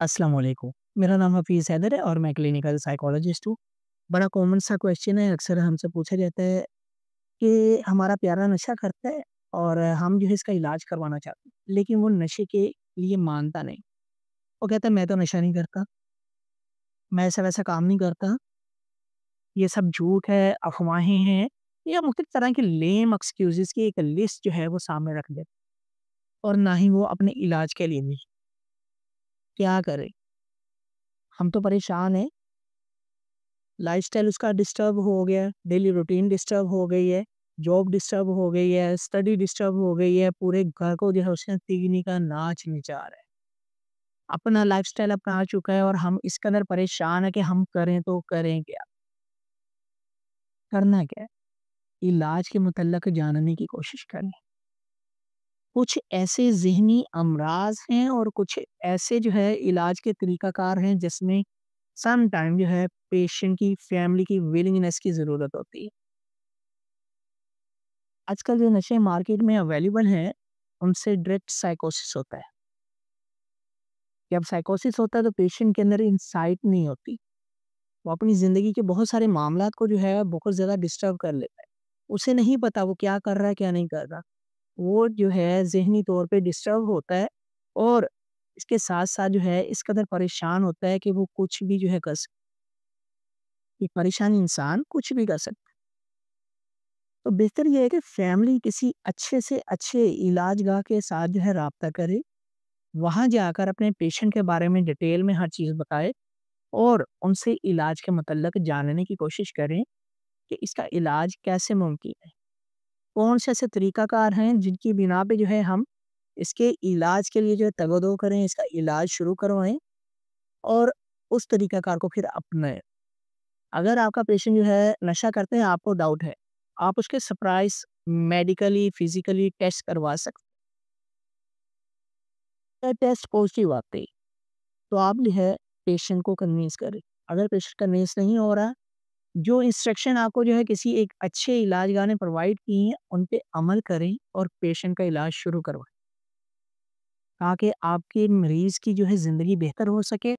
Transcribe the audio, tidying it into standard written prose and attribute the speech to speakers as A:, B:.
A: अस्सलाम वालेकुम। मेरा नाम हफ़ीज़ हैदर है और मैं क्लिनिकल साइकोलॉजिस्ट हूँ। बड़ा कॉमन सा क्वेश्चन है, अक्सर हमसे पूछा जाता है कि हमारा प्यारा नशा करता है और हम जो है इसका इलाज करवाना चाहते हैं, लेकिन वो नशे के लिए मानता नहीं। वो कहता है मैं तो नशा नहीं करता, मैं ऐसा-वैसा काम नहीं करता, ये सब झूठ है, अफ़वाहें हैं या मुख्तलिफ़ तरह के लेम एक्सक्यूज़ेज़ की एक लिस्ट जो है वो सामने रख देता है और ना ही वो अपने इलाज के लिए नहीं। क्या करें? हम तो परेशान हैं, लाइफ़स्टाइल उसका डिस्टर्ब हो गया, डेली रूटीन डिस्टर्ब हो गई है, जॉब डिस्टर्ब हो गई है, स्टडी डिस्टर्ब हो गई है, पूरे घर को जो है उसने तीगनी का नाच नचा रहा है। अपना लाइफ़स्टाइल अपना चुका है और हम इस कदर परेशान हैं कि हम करें तो करें क्या? करना क्या है? इलाज के मुतल्लक जानने की कोशिश करें। कुछ ऐसे ज़हनी अमराज़ हैं और कुछ ऐसे जो है इलाज के तरीक़ाकार हैं जिसमें सम टाइम जो है पेशेंट की फैमिली की विलिंगनेस की ज़रूरत होती है। आजकल जो नशे मार्केट में अवेलेबल हैं, उनसे डायरेक्ट साइकोसिस होता है। जब साइकोसिस होता है तो पेशेंट के अंदर इनसाइट नहीं होती। वो अपनी ज़िंदगी के बहुत सारे मामलात को जो है बहुत ज़्यादा डिस्टर्ब कर लेता है। उसे नहीं पता वो क्या कर रहा है, क्या नहीं कर रहा। वो जो है ज़हनी तौर पे डिस्टर्ब होता है और इसके साथ-साथ जो है इस कदर परेशान होता है कि वो कुछ भी जो है कर सकता है। परेशान इंसान कुछ भी कर सकता है। तो बेहतर ये है कि फैमिली किसी अच्छे से अच्छे इलाजगाह के साथ जो है राब्ता करे। वहाँ जाकर अपने पेशेंट के बारे में डिटेल में हर चीज़ बताए और उनसे इलाज के मतलब जानने की कोशिश करें कि इसका इलाज कैसे मुमकिन है। कौन से ऐसे तरीक़ाकार हैं जिनकी बिना पे जो है हम इसके इलाज के लिए जो है तगो-दो करें, इसका इलाज शुरू करवाएँ और उस तरीक़ाकार को फिर अपनाएँ। अगर आपका पेशेंट जो है नशा करते हैं, आपको डाउट है, आप उसके सरप्राइज़ मेडिकली, फिज़िकली टेस्ट करवा सकते हैं। टेस्ट पॉज़िटिव आते ही तो आप जो है पेशेंट को कन्विंस करें। अगर पेशेंट कन्विंस नहीं हो रहा, जो इंस्ट्रक्शन आपको जो है किसी एक अच्छे इलाजगाह ने प्रोवाइड की हैं, उन पे अमल करें और पेशेंट का इलाज शुरू करवाएँ, ताकि आपके मरीज़ की जो है ज़िंदगी बेहतर हो सके